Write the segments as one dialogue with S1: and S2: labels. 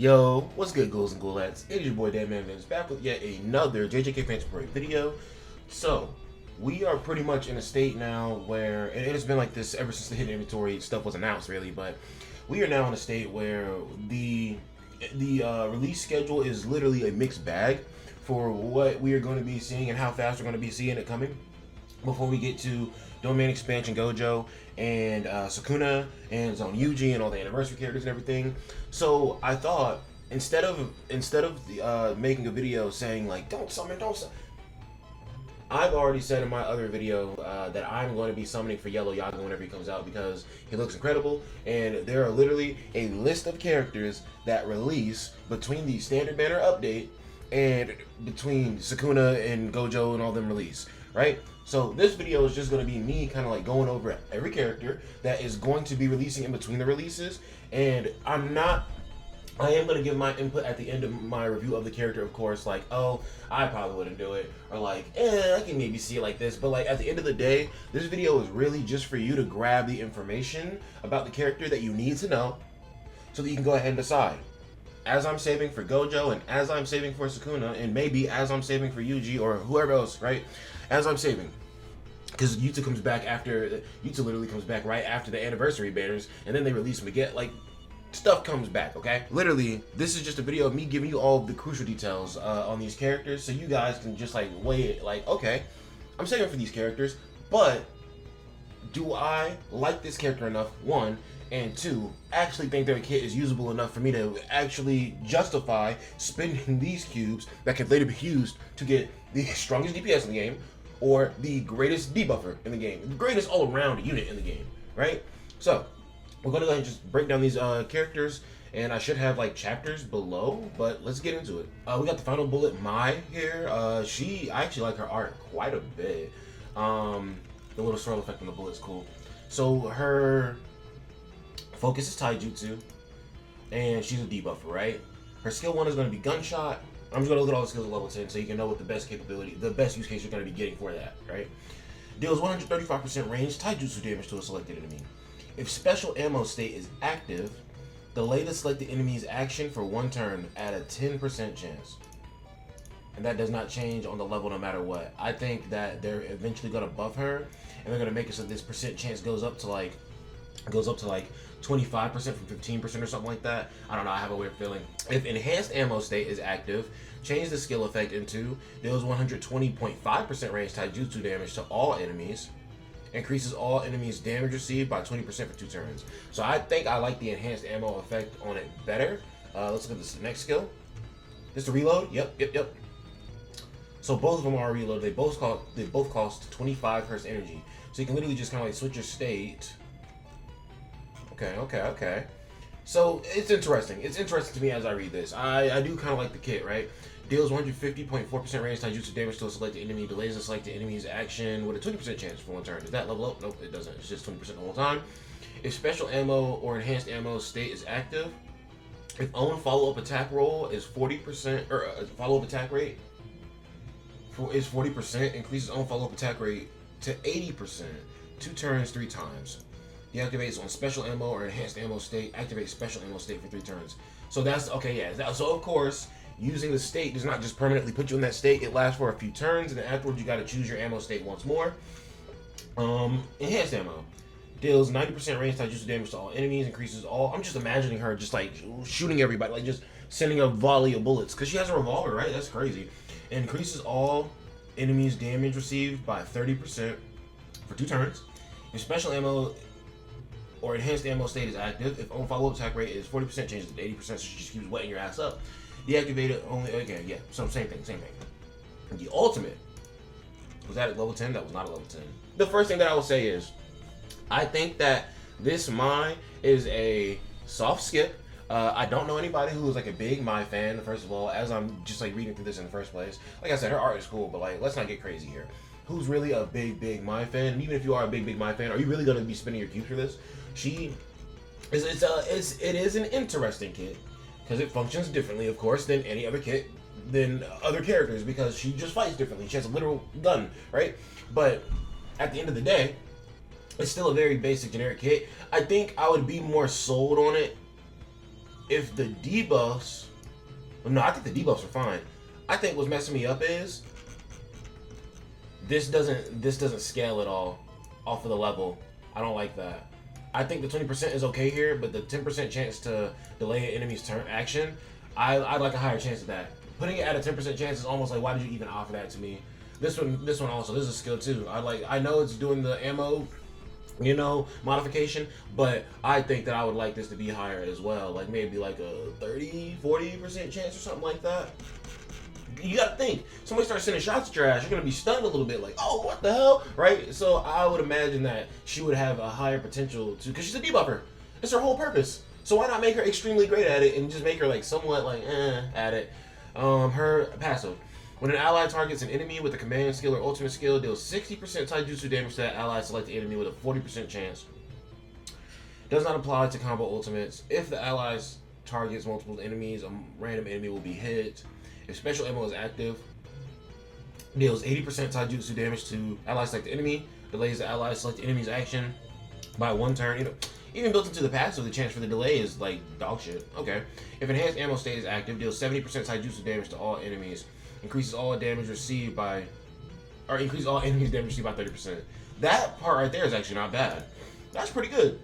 S1: Yo, what's good, ghouls and ghoulettes? It is your boy DEADMANVINCE back with yet another JJK Fancy Parade video. So, we are pretty much in a state now where, and it has been like this ever since the hidden inventory stuff was announced, really, but we are now in a state where the release schedule is literally a mixed bag for what we are going to be seeing and how fast we're going to be seeing it coming before we get to Domain Expansion Gojo and Sukuna and Zone Yuji and all the anniversary characters and everything. So I thought instead of making a video saying like don't summon, I've already said in my other video that I'm going to be summoning for Yellow Yaga whenever he comes out because he looks incredible, and there are literally a list of characters that release between the standard banner update and between Sukuna and Gojo and all them release, right? So this video is just going to be me kind of like going over every character that is going to be releasing in between the releases, and I am going to give my input at the end of my review of the character, of course, like, oh, I probably wouldn't do it, or like, I can maybe see it like this, but like at the end of the day, this video is really just for you to grab the information about the character that you need to know so that you can go ahead and decide. As I'm saving for Gojo, and as I'm saving for Sukuna, and maybe as I'm saving for Yuji or whoever else, right? As I'm saving, because Yuta comes back after, Yuta literally comes back right after the anniversary banners, and then they release him again. Like, stuff comes back, okay? Literally, this is just a video of me giving you all the crucial details on these characters, so you guys can just like weigh it. Like, okay, I'm saving for these characters, but do I like this character enough? One. And two, actually think their kit is usable enough for me to actually justify spending these cubes that can later be used to get the strongest DPS in the game or the greatest debuffer in the game, the greatest all-around unit in the game, right? So, we're going to go ahead and just break down these characters, and I should have like chapters below, but let's get into it. We got the final bullet, Mai, here. I actually like her art quite a bit. The little swirl effect on the bullet is cool. So, her focus is taijutsu, and she's a debuffer, right? Her skill 1 is going to be gunshot. I'm just going to look at all the skills at level 10 so you can know what the best capability, the best use case you're going to be getting for that, right? Deals 135% range taijutsu damage to a selected enemy. If special ammo state is active, delay the selected enemy's action for 1 turn at a 10% chance. And that does not change on the level no matter what. I think that they're eventually going to buff her, and they're going to make it so this percent chance goes up to like 25% from 15% or something like that. I don't know, I have a weird feeling. If enhanced ammo state is active, change the skill effect into deals 120.5% range taijutsu damage to all enemies, increases all enemies damage received by 20% for 2 turns. So I think I like the enhanced ammo effect on it better. Let's look at this next skill. This the reload? Yep. So both of them are reload. They both cost 25 Curse energy. So you can literally just kind of like switch your state. Okay. So it's interesting. It's interesting to me as I read this. I do kind of like the kit, right? Deals 150.4% range taijutsu damage to a selected enemy. Delays the selected enemy's action with a 20% chance for 1 turn. Does that level up? Nope, it doesn't. It's just 20% the whole time. If special ammo or enhanced ammo state is active, if own follow-up attack roll is 40%, or follow-up attack rate is 40%, increases own follow-up attack rate to 80%, 2 turns 3 times. Deactivates on special ammo or enhanced ammo state. Activates special ammo state for 3 turns. So that's okay. Yeah. So of course, using the state does not just permanently put you in that state. It lasts for a few turns, and then afterwards you got to choose your ammo state once more. Enhanced ammo deals 90% range taijutsu damage to all enemies. Increases all. I'm just imagining her just like shooting everybody, like just sending a volley of bullets because she has a revolver, right? That's crazy. And increases all enemies damage received by 30% for 2 turns. If special ammo or enhanced ammo state is active, if own follow-up attack rate is 40%, changes to 80%, so she just keeps wetting your ass up. Deactivated only, okay, yeah, so same thing. The ultimate, was that at level 10? That was not a level 10. The first thing that I will say is, I think that this Mai is a soft skip. I don't know anybody who is like a big Mai fan, first of all, as I'm just like reading through this in the first place. Like I said, her art is cool, but like, let's not get crazy here. Who's really a big Mai fan? And even if you are a big Mai fan, are you really going to be spending your cubes for this? It is an interesting kit because it functions differently, of course, than any other kit, than other characters, because she just fights differently. She has a literal gun, right? But at the end of the day, it's still a very basic generic kit. I think I would be more sold on it if the debuffs, no, I think the debuffs are fine. I think what's messing me up is this doesn't scale at all off of the level. I don't like that. I think the 20% is okay here, but the 10% chance to delay an enemy's turn action, I'd like a higher chance of that. Putting it at a 10% chance is almost like, why did you even offer that to me? This one also, this is a skill too. I know it's doing the ammo, you know, modification, but I think that I would like this to be higher as well. Like maybe like a 30-40% chance or something like that. You gotta think, somebody starts sending shots at your ass, you're gonna be stunned a little bit, like, oh, what the hell, right? So I would imagine that she would have a higher potential to, because she's a debuffer. It's her whole purpose. So why not make her extremely great at it and just make her like somewhat like at it. Her passive. When an ally targets an enemy with a command skill or ultimate skill, deals 60% taijutsu damage to that ally, select the enemy with a 40% chance. Does not apply to combo ultimates. If the allies targets multiple enemies, a random enemy will be hit. If special ammo is active, deals 80% taijutsu damage to allies select the enemy, delays the allies select the enemy's action by 1 turn. You know, even built into the passive, the chance for the delay is like dog shit. Okay. If enhanced ammo state is active, deals 70% taijutsu damage to all enemies. Increases all damage received by, or increase all enemies damage received by 30%. That part right there is actually not bad. That's pretty good.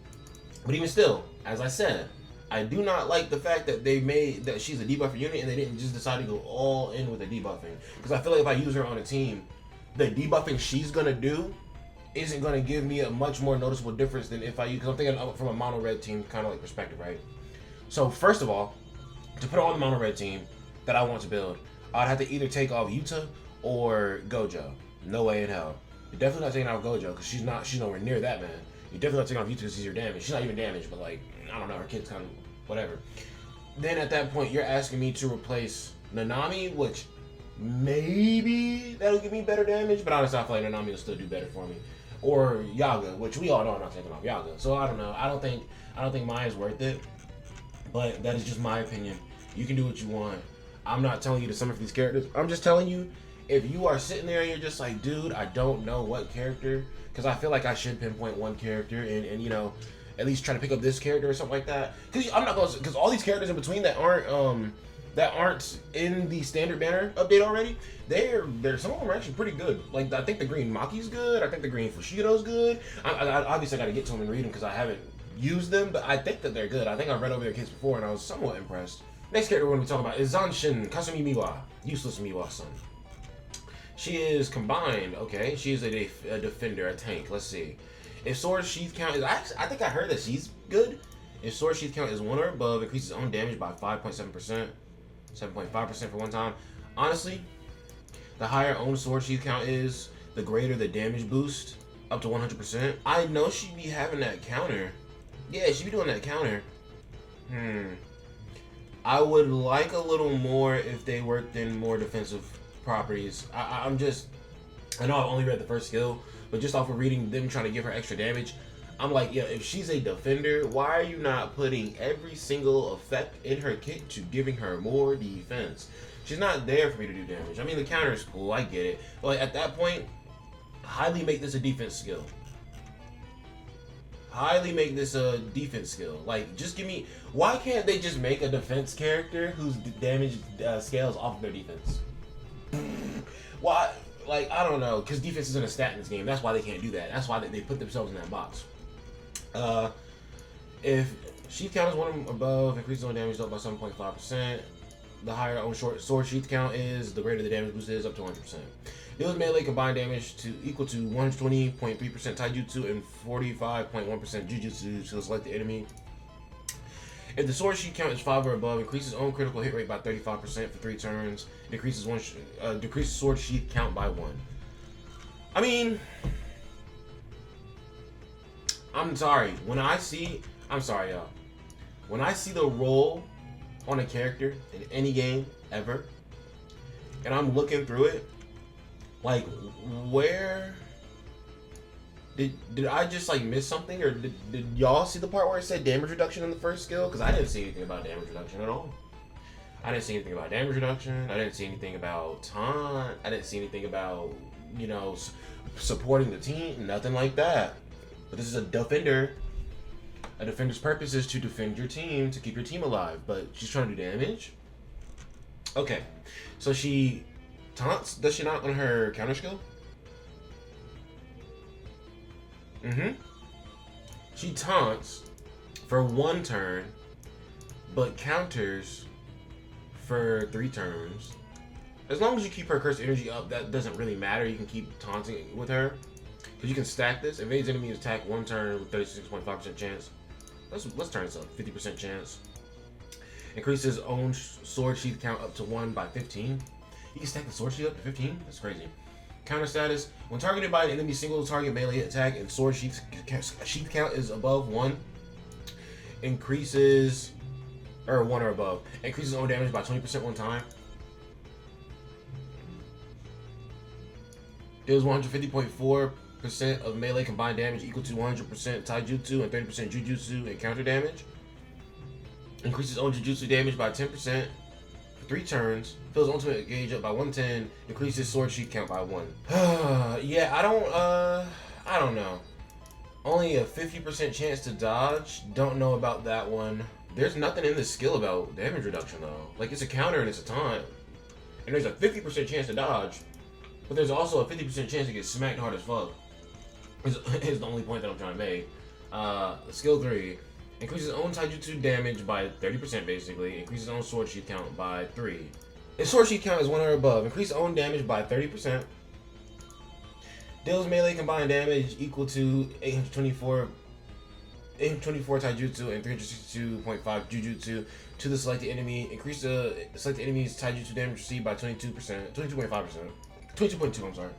S1: But even still, as I said, I do not like the fact that they made that she's a debuffer unit and they didn't just decide to go all in with the debuffing. Because I feel like if I use her on a team, the debuffing she's gonna do isn't gonna give me a much more noticeable difference than if I use. Because I'm thinking from a mono red team kind of like perspective, right? So first of all, to put her on the mono red team that I want to build, I'd have to either take off Yuta or Gojo. No way in hell. You're definitely not taking off Gojo because she's nowhere near that man. You're definitely not taking off Yuta because he's your damage. She's not even damaged, but like, I don't know, her kid's kind of whatever. Then at that point, you're asking me to replace Nanami, which maybe that'll give me better damage, but honestly, I feel like Nanami will still do better for me. Or Yaga, which we all know I'm not taking off Yaga. So I don't know. I don't think mine is worth it. But that is just my opinion. You can do what you want. I'm not telling you to summon for these characters. I'm just telling you, if you are sitting there and you're just like, dude, I don't know what character, because I feel like I should pinpoint one character and you know, at least try to pick up this character or something like that. Because I'm not going to, because all these characters in between that aren't in the standard banner update already, they're some of them are actually pretty good. Like I think the green Maki's good. I think the green Fushido's good. I obviously got to get to them and read them because I haven't used them, but I think that they're good. I think I've read over their kits before and I was somewhat impressed. Next character we're going to be talking about is Zanshin Kasumi Miwa, useless Miwa son. She is combined. Okay, she's a defender, a tank. Let's see. If sword sheath count is, I think I heard that she's good. If sword sheath count is 1 or above, increases own damage by 5.7%, 7.5% for one time. Honestly, the higher own sword sheath count is, the greater the damage boost, up to 100%. I know she'd be having that counter. Yeah, she'd be doing that counter. I would like a little more if they worked in more defensive properties. I know I've only read the first skill, but just off of reading them trying to give her extra damage, I'm like, yeah, if she's a defender, why are you not putting every single effect in her kit to giving her more defense? She's not there for me to do damage. I mean, the counter is cool, I get it. But like, at that point, highly make this a defense skill. Highly make this a defense skill. Like, just give me... Why can't they just make a defense character whose damage scales off of their defense? Why? Like, I don't know. Because defense isn't a stat in this game. That's why they can't do that. That's why they put themselves in that box. If sheath count is 1 or above, increases on damage up by 7.5%. The higher own sword sheath count is, the greater the damage boost is, up to 100%. Deals melee combined damage equal to 120.3% taijutsu and 45.1% jujutsu to select the enemy. If the sword sheath count is 5 or above, increases own critical hit rate by 35% for 3 turns. Decreases sword sheath count by 1. I mean, I'm sorry. I'm sorry, y'all. When I see the roll on a character in any game ever, and I'm looking through it, like, where did I just like miss something, or did y'all see the part where it said damage reduction in the first skill? Because I didn't see anything about damage reduction at all. I didn't see anything about damage reduction. I didn't see anything about taunt. I didn't see anything about, you know, supporting the team. Nothing like that. But this is a defender. A defender's purpose is to defend your team, to keep your team alive, but she's trying to do damage. Okay, so she taunts, does she not, on her counter skill? She taunts for 1 turn, but counters for 3 turns. As long as you keep her cursed energy up, that doesn't really matter. You can keep taunting with her. Because you can stack this. Evades enemy attack 1 turn with 36.5% chance. Let's turn this up. 50% chance. Increases own sword sheath count up to 1 by 15. You can stack the sword sheath up to 15? That's crazy. Counter status. When targeted by an enemy single target melee attack and sword sheath count is above 1, increases, or 1 or above, increases own damage by 20% 1 time. Deals 150.4% of melee combined damage equal to 100% taijutsu and 30% jujutsu and counter damage. Increases own jujutsu damage by 10% for 3 turns. Fills ultimate gauge up by 110. Increases sword sheath count by 1. Yeah, I don't know. Only a 50% chance to dodge. Don't know about that one. There's nothing in this skill about damage reduction though. Like, it's a counter and it's a taunt. And there's a 50% chance to dodge. But there's also a 50% chance to get smacked hard as fuck. Is the only point that I'm trying to make. Skill 3. Increases own taijutsu damage by 30% basically. Increases own sword sheath count by 3. If sword sheath count is 1 or above, increase own damage by 30%. Deals melee combined damage equal to 824 taijutsu and 362.5 jujutsu to the selected enemy. Increase the selected enemy's taijutsu damage received by 22%, 22.5%. 22.2, I'm sorry.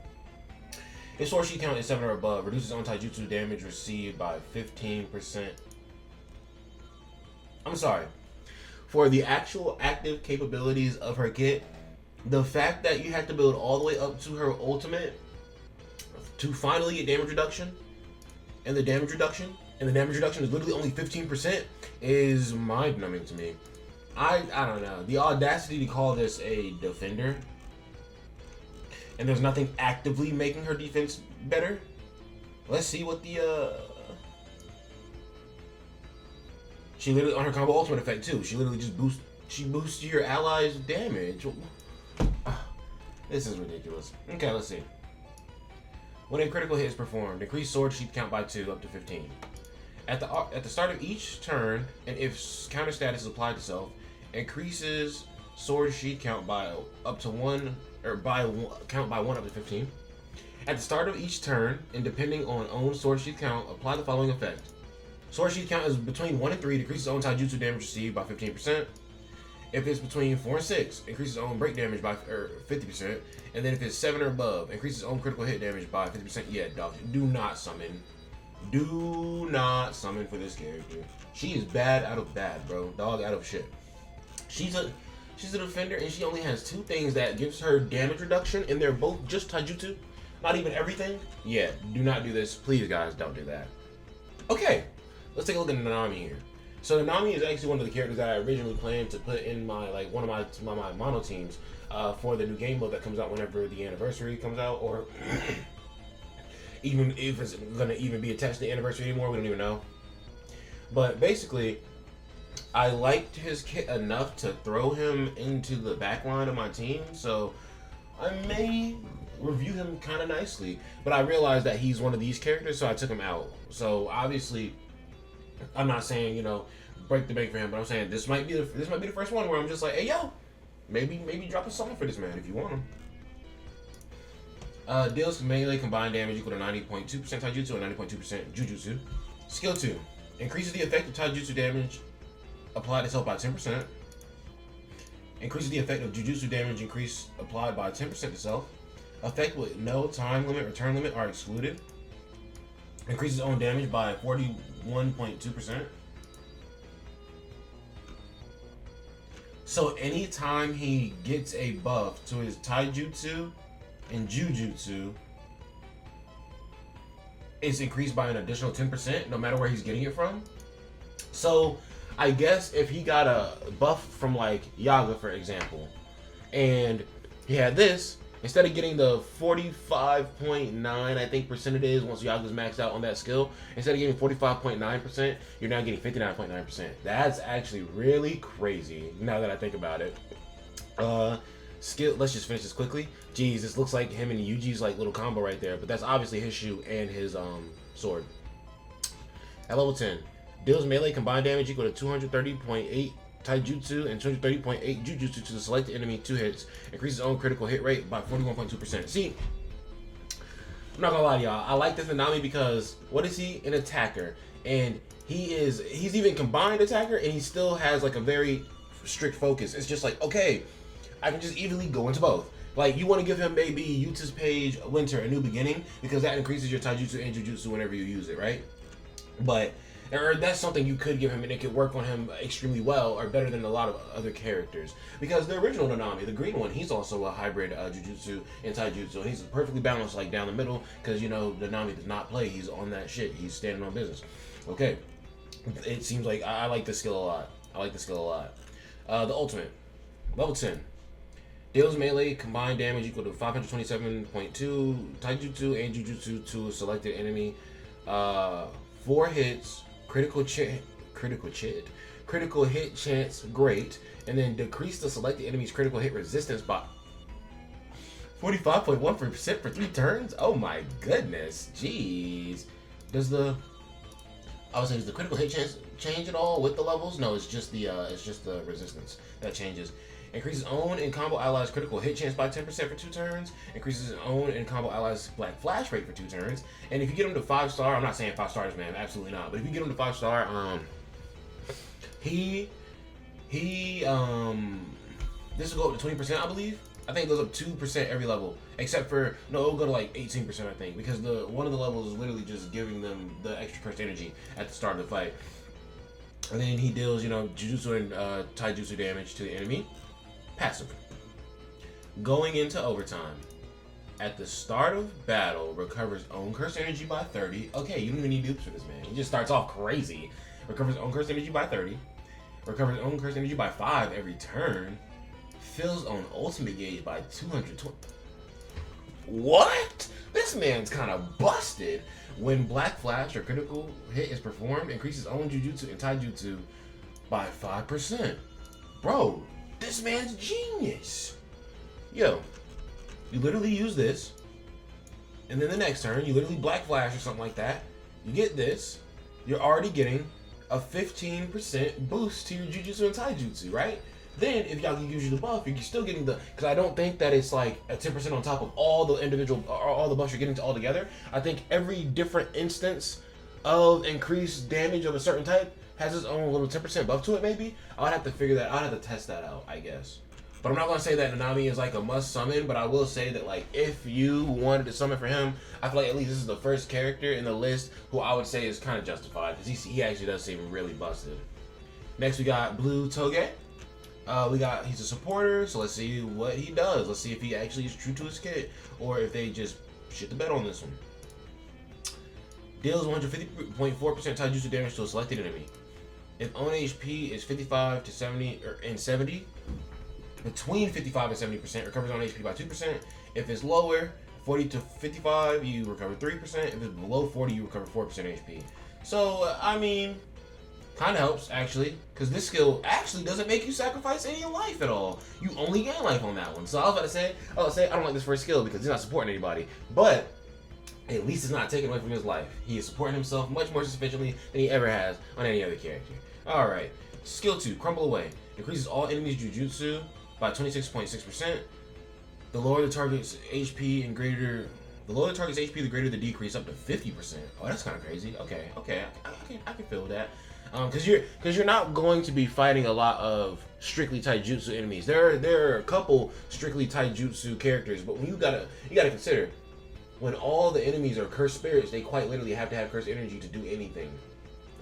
S1: If sword sheath count is 7 or above, reduces own taijutsu damage received by 15%. I'm sorry. For the actual active capabilities of her kit, the fact that you have to build all the way up to her ultimate to finally get damage reduction, and the damage reduction is literally only 15%, is mind-numbing to me. I don't know. The audacity to call this a defender, and there's nothing actively making her defense better. Let's see what the she literally, on her combo ultimate effect too, she literally just boosts your allies' damage. This is ridiculous. Okay, let's see. When a critical hit is performed, increase sword sheath count by 2 up to 15. At the start of each turn, and if counter status is applied to self, increases sword sheath count by up to 1, or count by 1 up to 15. At the start of each turn, and depending on own sword sheath count, apply the following effect. Sword sheath count is between 1 and 3, decreases own taijutsu damage received by 15%. If it's between 4 and 6, increases own break damage by 50%. And then if it's 7 or above, increases own critical hit damage by 50%. Yeah, dog, do not summon. Do not summon for this character. She is bad out of bad, bro. Dog out of shit. She's a defender, and she only has 2 things that gives her damage reduction, and they're both just taijutsu. Not even everything. Yeah, do not do this. Please, guys, don't do that. Okay, let's take a look at Nanami here. So Nanami is actually one of the characters that I originally planned to put in my one of my mono teams for the new game mode that comes out whenever the anniversary comes out, or even if it's gonna even be attached to the anniversary anymore, we don't even know. But basically, I liked his kit enough to throw him into the back line of my team, so I may review him kind of nicely. But I realized that he's one of these characters, so I took him out. So obviously, I'm not saying, you know, break the bank for him, but I'm saying this might be the first one where I'm just like, hey yo, maybe drop a song for this man if you want him. Deals melee combined damage equal to 90.2% taijutsu and 90.2% jujutsu. Skill 2 increases the effect of taijutsu damage applied to self by 10%. Increases the effect of jujutsu damage increase applied by 10% to self. Effect with no time limit or turn limit are excluded. Increases own damage by 41.2%. So anytime he gets a buff to his taijutsu and jujutsu, it's increased by an additional 10%, no matter where he's getting it from. So I guess if he got a buff from like Yaga, for example, and he had this, Instead of getting the 45.9, I think percent it is once Yaga's maxed out on that skill, instead of getting 45.9%, you're now getting 59.9%. That's actually really crazy now that I think about it. Skill, let's just finish this quickly. Jeez, this looks like him and Yuji's like little combo right there, but that's obviously his shoe and his sword. At level 10, deals melee combined damage equal to 230.8 taijutsu and 230.8 jujutsu to the selected enemy 2 hits. Increases own critical hit rate by 41.2%. See, I'm not gonna lie to y'all, I like this Nanami because what is he? An attacker. And he's even combined attacker, and he still has like a very strict focus. It's just like, okay, I can just evenly go into both. Like, you want to give him maybe Yuta's Page Winter a new beginning because that increases your taijutsu and jujutsu whenever you use it, right? But or that's something you could give him, and it could work on him extremely well, or better than a lot of other characters. Because the original Nanami, the green one, he's also a hybrid jujutsu and taijutsu, and he's perfectly balanced, like down the middle. Because you know Nanami does not play; he's on that shit. He's standing on business. Okay, it seems like I like this skill a lot. I like the skill a lot. The ultimate, level 10. Deals melee combined damage equal to 527.2 taijutsu and jujutsu to a selected enemy. 4 hits, critical hit chance great, and then decrease the selected enemy's critical hit resistance by 45.1% for 3 turns. Oh my goodness, jeez. Does the critical hit chance change at all with the levels? No, it's just the resistance that changes. Increases own and combo allies critical hit chance by 10% for 2 turns. Increases own and combo allies black flash rate for 2 turns. And if you get him to 5-star, I'm not saying 5 stars, man, absolutely not. But if you get him to 5-star, this will go up to 20%, I believe. I think it goes up 2% every level, except for no, it'll go to like 18%, I think, because one of the levels is literally just giving them the extra cursed energy at the start of the fight. And then he deals, jujutsu and taijutsu damage to the enemy. Passive. Going into overtime. At the start of battle, recovers own cursed energy by 30. Okay, you don't even need dupes for this, man. He just starts off crazy. Recovers own cursed energy by 30. Recovers own cursed energy by 5 every turn. Fills own ultimate gauge by 220. What? This man's kind of busted. When black flash or critical hit is performed, increases own jujutsu and taijutsu by 5%. Bro, this man's genius. Yo, you literally use this, and then the next turn, you literally black flash or something like that. You get this. You're already getting a 15% boost to your jujutsu and taijutsu, right? Then, if y'all gives you the buff, you're still getting because I don't think that it's like a 10% on top of all the individual, or all the buffs you're getting to all together. I think every different instance of increased damage of a certain type has its own little 10% buff to it, maybe. I'd have to figure that, I'd have to test that out, I guess. But I'm not going to say that Nanami is like a must summon, but I will say that like if you wanted to summon for him, I feel like at least this is the first character in the list who I would say is kind of justified, because he actually does seem really busted. Next we got Blue Toge. He's a supporter, so let's see what he does. Let's see if he actually is true to his kit, or if they just shit the bed on this one. Deals 150.4% taijutsu damage to a selected enemy. If own HP is 55 to 70, and 70, between 55 and 70%, recovers own HP by 2%. If it's lower, 40 to 55, you recover 3%. If it's below 40, you recover 4% HP. So, I mean, kind of helps, actually, because this skill actually doesn't make you sacrifice any life at all. You only gain life on that one. So I was about to say, I don't like this first skill because he's not supporting anybody. But at least it's not taken away from his life. He is supporting himself much more sufficiently than he ever has on any other character. Alright, skill 2, Crumble Away. Increases all enemies' jujutsu by 26.6%. The lower the target's HP, the greater the decrease, up to 50%. Oh, that's kind of crazy. Okay, I can feel that. Because you're not going to be fighting a lot of strictly taijutsu enemies. There are a couple strictly taijutsu characters, but when you gotta consider, when all the enemies are cursed spirits, they quite literally have to have cursed energy to do anything.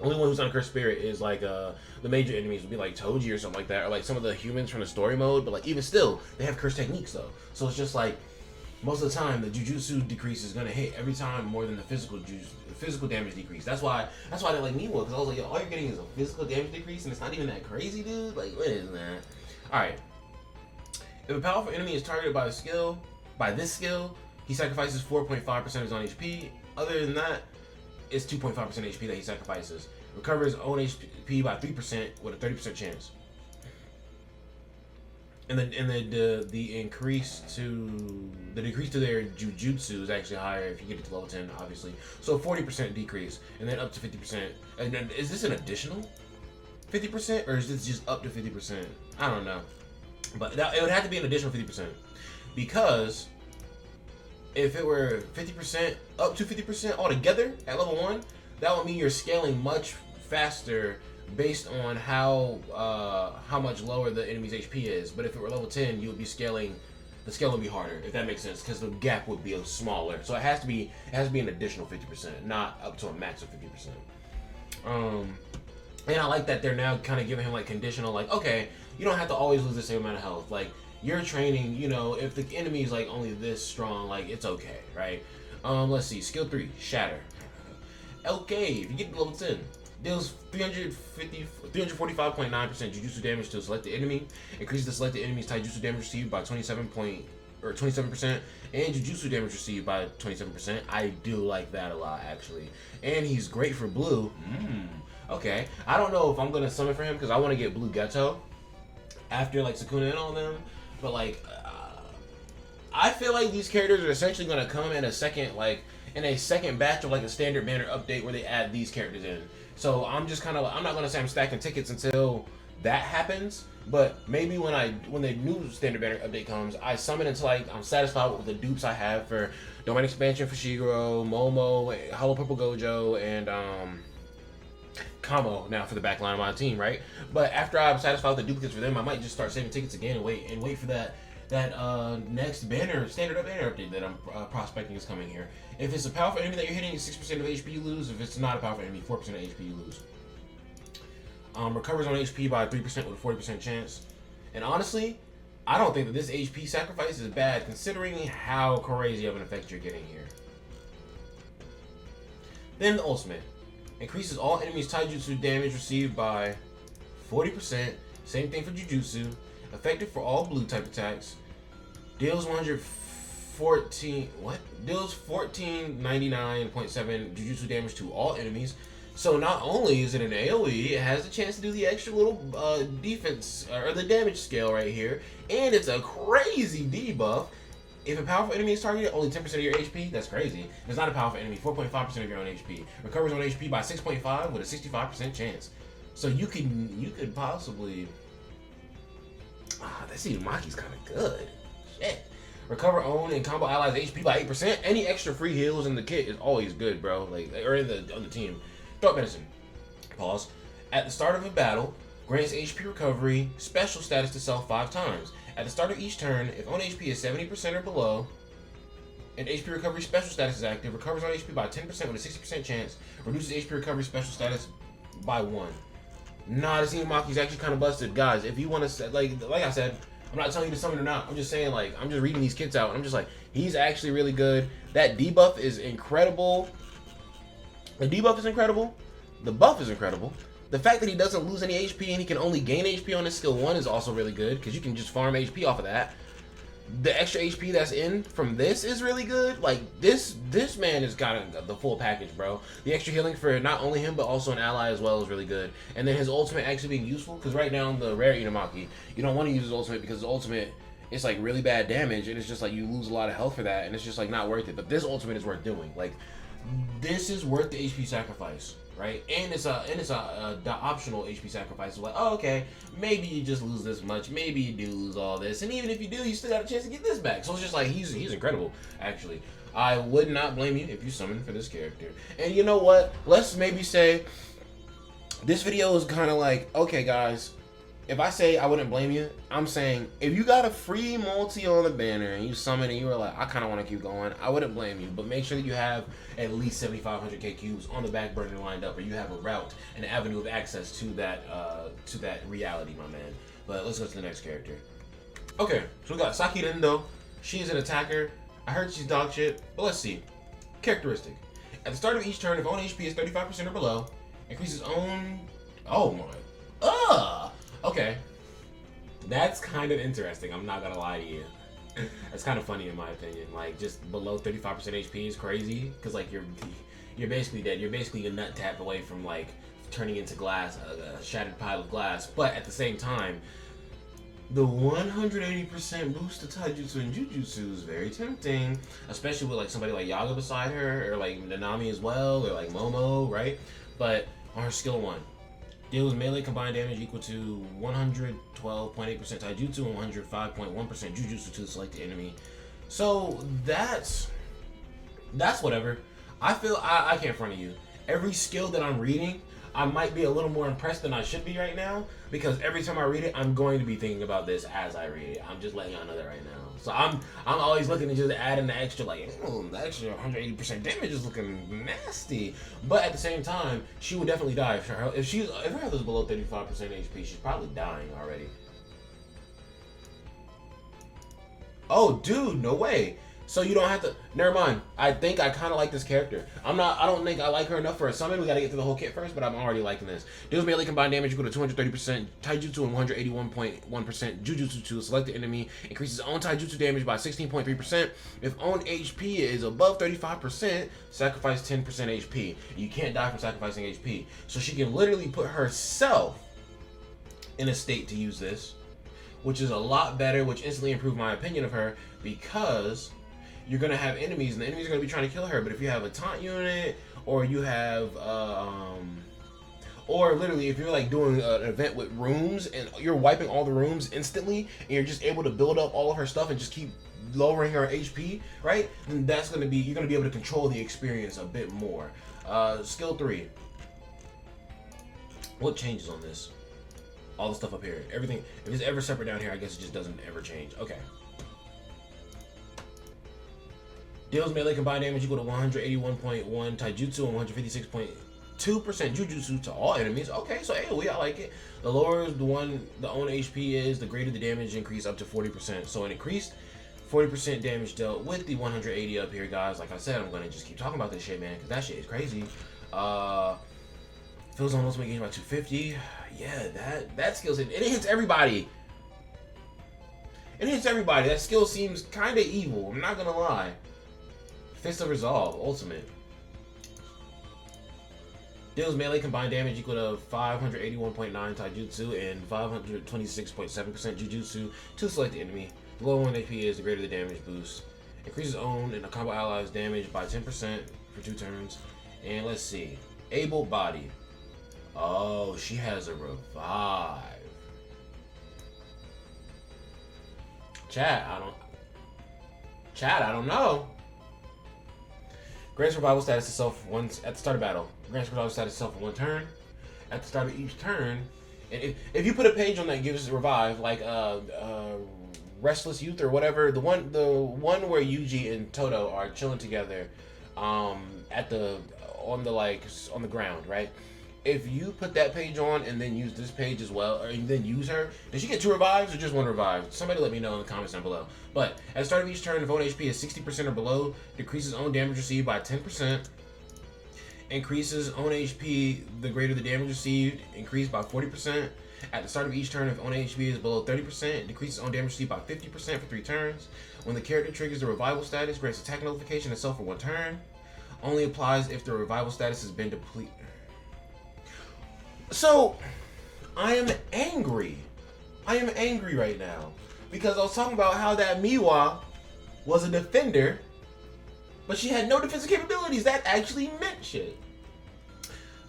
S1: Only one who's not a cursed spirit is like the major enemies would be like Toji or something like that, or like some of the humans from the story mode. But like even still, they have cursed techniques though. So it's just like most of the time the jujutsu decrease is gonna hit every time more than the physical damage decrease. That's why I didn't like Miwa, because I was like, yo, all you're getting is a physical damage decrease, and it's not even that crazy, dude. Like, what is that? All right. If a powerful enemy is targeted by a skill, By this skill, he sacrifices 4.5% of his own HP. Other than that, it's 2.5% HP that he sacrifices. Recovers own HP by 3% with a 30% chance. And the decrease to their Jujutsu is actually higher if you get it to level 10, obviously. So 40% decrease, and then up to 50%. And then, is this an additional 50%, or is this just up to 50%? I don't know, but it would have to be an additional 50%, because if it were 50%, up to 50% altogether at level 1, that would mean you're scaling much faster based on how much lower the enemy's HP is. But if it were level 10, you would be scaling, the scale would be harder, if that makes sense, because the gap would be smaller. So it has to be an additional 50%, not up to a max of 50%. And I like that they're now kind of giving him like conditional, like, okay, you don't have to always lose the same amount of health. Like, you're training, you know, if the enemy is like only this strong, like, it's okay, right? Let's see, skill 3, Shatter. Okay, if you get to level 10, deals 345.9% Jujutsu damage to a selected enemy, increases the selected enemy's taijutsu damage received by 27%, and Jujutsu damage received by 27%. I do like that a lot, actually. And he's great for blue. Okay, I don't know if I'm gonna summon for him because I want to get Blue Geto after like Sukuna and all them, but like I feel like these characters are essentially gonna come in a second batch of like a standard banner update where they add these characters in. So I'm just kind of, I'm not gonna say I'm stacking tickets until that happens, but maybe when the new standard banner update comes, I summon until I'm satisfied with the dupes I have for Domain Expansion for Shiguro, Momo, Hollow Purple Gojo, and Kamo now for the back line of my team, right? But after I'm satisfied with the duplicates for them, I might just start saving tickets again and wait for that next standard banner update that I'm prospecting is coming here. If it's a powerful enemy that you're hitting, 6% of HP you lose. If it's not a powerful enemy, 4% of HP you lose. Recovers on HP by 3% with a 40% chance. And honestly, I don't think that this HP sacrifice is bad considering how crazy of an effect you're getting here. Then the ultimate. Increases all enemies' taijutsu damage received by 40%. Same thing for Jujutsu. Effective for all blue type attacks. Deals 1499.7 Jujutsu damage to all enemies. So not only is it an AoE, it has a chance to do the extra little defense or the damage scale right here, and it's a crazy debuff. If a powerful enemy is targeted, only 10% of your HP, that's crazy. If it's not a powerful enemy, 4.5% of your own HP. Recovers on HP by 6.5 with a 65% chance. So you could possibly... that Inumaki's kind of good. Shit. Recover own and combo allies HP by 8%. Any extra free heals in the kit is always good, bro. Like, or on the team. Throat medicine. Pause. At the start of a battle, grants HP recovery special status to self 5 times. At the start of each turn, if own HP is 70% or below, and HP recovery special status is active, recovers on HP by 10% with a 60% chance, reduces HP recovery special status by 1. Nah, this Inumaki's actually kind of busted. Guys, if you want to, like I said, I'm not telling you to summon or not. I'm just saying, like, I'm just reading these kits out, and I'm just like, he's actually really good. That debuff is incredible. The debuff is incredible. The buff is incredible. The fact that he doesn't lose any HP and he can only gain HP on his skill 1 is also really good, because you can just farm HP off of that. The extra HP that's in from this is really good. Like, this man has got the full package, bro. The extra healing for not only him, but also an ally as well is really good. And then his ultimate actually being useful, because right now in the rare Inumaki, you don't want to use his ultimate because his ultimate, it's like really bad damage, and it's just like you lose a lot of health for that, and it's just like not worth it. But this ultimate is worth doing. Like, this is worth the HP sacrifice, right? And it's the optional HP sacrifice. So like, oh, okay, maybe you just lose this much, maybe you do lose all this, and even if you do, you still got a chance to get this back. So it's just like, he's incredible, actually. I would not blame you if you summon for this character. And you know what? Let's maybe say this video is kind of like, okay, guys, if I say I wouldn't blame you, I'm saying if you got a free multi on the banner and you summon and you were like, I kind of want to keep going, I wouldn't blame you. But make sure that you have at least 7,500k cubes on the back burner lined up, or you have a route, an avenue of access to that reality, my man. But let's go to the next character. Okay, so we got Saki Rendo. She's an attacker. I heard she's dog shit, but let's see. Characteristic. At the start of each turn, if own HP is 35% or below, increases own... Oh my... Okay, that's kind of interesting. I'm not gonna lie to you. That's kind of funny in my opinion. Like, just below 35% HP is crazy, because like you're basically dead. You're basically a nut tap away from like turning into glass, a shattered pile of glass. But at the same time, the 180% boost to taijutsu and jujutsu is very tempting, especially with like somebody like Yaga beside her, or like Nanami as well, or like Momo, right? But on her skill 1, deals melee combined damage equal to 112.8% taijutsu and 105.1% jujutsu to the selected enemy. So that's whatever. I feel I can't front of you. Every skill that I'm reading, I might be a little more impressed than I should be right now, because every time I read it, I'm going to be thinking about this as I read it. I'm just letting y'all know that right now. So I'm always looking to just add in the extra, like, the extra 180% damage is looking nasty. But at the same time, she would definitely die if her health is below 35% HP. She's probably dying already. Oh, dude, no way. So you don't have to. Never mind. I think I kind of like this character. I don't think I like her enough for a summon. We gotta get through the whole kit first, but I'm already liking this. Deals melee combined damage equal to 230% taijutsu and 181.1% jujutsu to a selected enemy. Increases own taijutsu damage by 16.3%. If own HP is above 35%, sacrifice 10% HP. You can't die from sacrificing HP. So she can literally put herself in a state to use this, which is a lot better, which instantly improved my opinion of her, because you're gonna have enemies, and the enemies are gonna be trying to kill her. But if you have a taunt unit, or you have, or literally if you're like doing an event with rooms and you're wiping all the rooms instantly, and you're just able to build up all of her stuff and just keep lowering her HP, right? Then that's gonna be, you're gonna be able to control the experience a bit more. Skill 3. What changes on this? All the stuff up here, everything. If it's ever separate down here, I guess it just doesn't ever change. Okay. Deals melee combined damage equal to 181.1 taijutsu and 156.2% jujutsu to all enemies. Okay, so AoE, I like it. The lower the own HP is, the greater the damage increase up to 40%. So an increased 40% damage dealt with the 180 up here, guys. Like I said, I'm gonna just keep talking about this shit, man, because that shit is crazy. Fills on ultimate gain by 250. Yeah, that skill set, it hits everybody. It hits everybody. That skill seems kind of evil, I'm not gonna lie. Fist of Resolve, ultimate. Deals melee combined damage equal to 581.9 taijutsu and 526.7% jujutsu to select the enemy. The lower 1 HP is, the greater the damage boost. Increases own and a combo ally's damage by 10% for 2 turns. And let's see. Able body. Oh, she has a revive. Chat, I don't know. Grants revival status itself once at the start of battle. Grants revival status itself for 1 turn. At the start of each turn, and if you put a page on that gives it revive, like Restless Youth or whatever, the one where Yuji and Toto are chilling together, on the ground, right? If you put that page on and then use this page as well, or then use her, does she get 2 revives or just 1 revive? Somebody let me know in the comments down below. But at the start of each turn, if own HP is 60% or below, decreases own damage received by 10%. Increases own HP, the greater the damage received, increased by 40%. At the start of each turn, if own HP is below 30%, decreases own damage received by 50% for 3 turns. When the character triggers the revival status, grants attack notification itself for 1 turn. Only applies if the revival status has been depleted. So, I am angry. I am angry right now. Because I was talking about how that Miwa was a defender, but she had no defensive capabilities. That actually meant shit.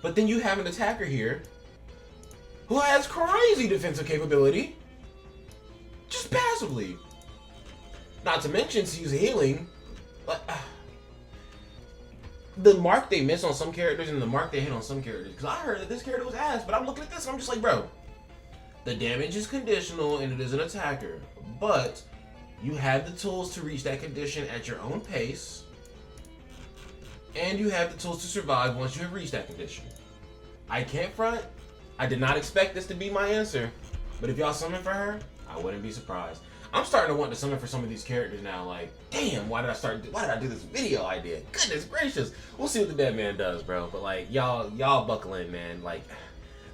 S1: But then you have an attacker here who has crazy defensive capability, just passively. Not to mention she's healing. But, the mark they miss on some characters and the mark they hit on some characters. Because I heard that this character was ass, but I'm looking at this and I'm just like, bro, the damage is conditional and it is an attacker. But you have the tools to reach that condition at your own pace. And you have the tools to survive once you have reached that condition. I can't front. I did not expect this to be my answer. But if y'all summon for her, I wouldn't be surprised. I'm starting to want to summon for some of these characters now. Like, damn, why did I do this video idea? Goodness gracious. We'll see what the dead man does, bro. But like, y'all buckle in, man. Like,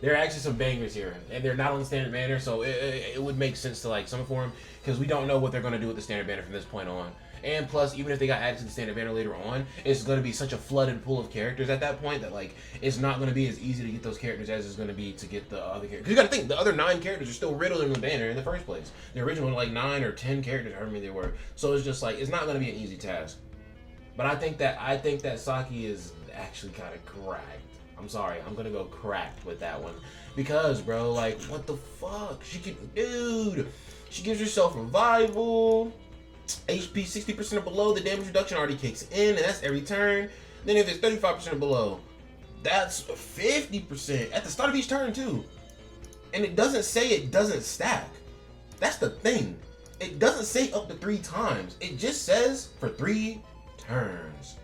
S1: there are actually some bangers here, and they're not on the standard banner, so it would make sense to like summon for them, because we don't know what they're gonna do with the standard banner from this point on. And plus, even if they got added to the standard banner later on, it's going to be such a flooded pool of characters at that point that, like, it's not going to be as easy to get those characters as it's going to be to get the other characters. Because you got to think, the other 9 characters are still riddled in the banner in the first place. The original, like, 9 or 10 characters, however many they were. So it's just, like, it's not going to be an easy task. But I think that Saki is actually kind of cracked. I'm sorry, I'm going to go cracked with that one. Because, bro, like, what the fuck? Dude, she gives herself revival. HP 60% or below, the damage reduction already kicks in, and that's every turn. Then if it's 35% or below, that's 50% at the start of each turn too. And it doesn't say it doesn't stack. That's the thing. It doesn't say up to 3 times. It just says for 3 turns.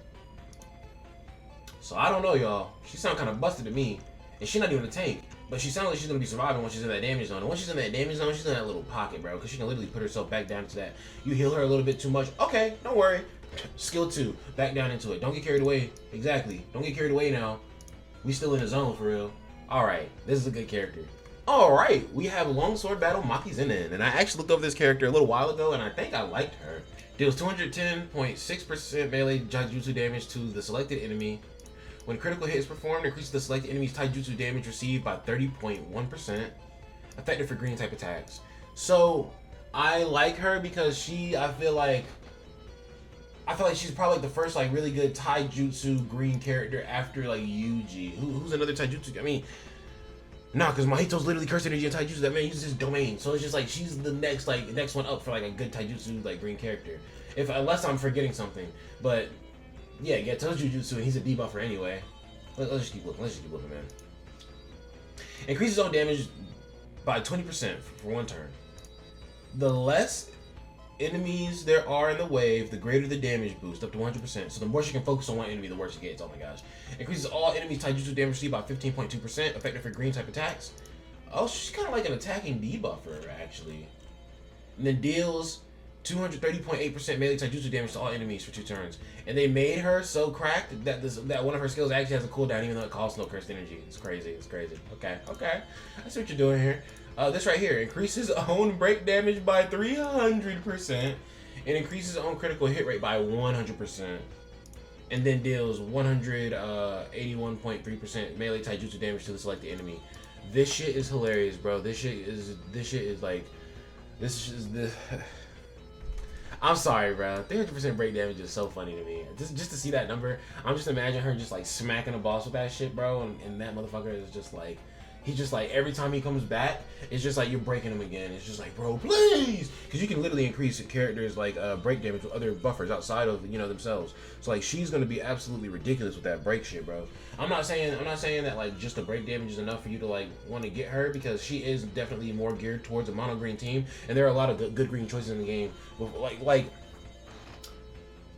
S1: So I don't know, y'all. She sound kind of busted to me, and she's not even a tank. But she sounds like she's gonna be surviving when she's in that damage zone. And once she's in that damage zone, she's in that little pocket, bro. Because she can literally put herself back down into that. You heal her a little bit too much. Okay, don't worry. Skill 2. Back down into it. Don't get carried away. Exactly. Don't get carried away now. We still in the zone for real. Alright. This is a good character. Alright. We have Longsword Battle Maki's in. And I actually looked over this character a little while ago, and I think I liked her. Deals 210.6% melee taijutsu damage to the selected enemy. When critical hit is performed, increases the selected enemy's taijutsu damage received by 30.1%. Effective for green type attacks. So I like her because I feel like she's probably like the first like really good taijutsu green character after like Yuji. Who's another taijutsu? I mean, nah, because Mahito's literally cursed energy and taijutsu. That man uses his domain, so it's just like she's the next one up for like a good taijutsu like green character. Unless I'm forgetting something, but. Yeah, Geto's Jujutsu, and he's a debuffer anyway. Let's just keep looking. Man. Increases own damage by 20% for 1 turn. The less enemies there are in the wave, the greater the damage boost, up to 100%. So the more she can focus on one enemy, the worse it gets. Oh my gosh. Increases all enemies taijutsu damage received by 15.2%, effective for green type attacks. Oh, she's kind of like an attacking debuffer, actually. And then deals 230.8% melee taijutsu damage to all enemies for 2 turns. And they made her so cracked that that one of her skills actually has a cooldown even though it costs no cursed energy. It's crazy. Okay. I see what you're doing here. This right here increases own break damage by 300% and increases own critical hit rate by 100%. And then deals 181.3% melee taijutsu damage to the selected enemy. This shit is hilarious, bro. This shit is like I'm sorry, bro. 300% break damage is so funny to me. Just to see that number, I'm just imagining her just like smacking a boss with that shit, bro. And that motherfucker is just like, he's just like, every time he comes back, it's just like you're breaking him again. It's just like, bro, please, because you can literally increase characters like break damage with other buffers outside of themselves. So like she's gonna be absolutely ridiculous with that break shit, bro. I'm not saying that like just the break damage is enough for you to like want to get her, because she is definitely more geared towards a mono green team, and there are a lot of good green choices in the game. Like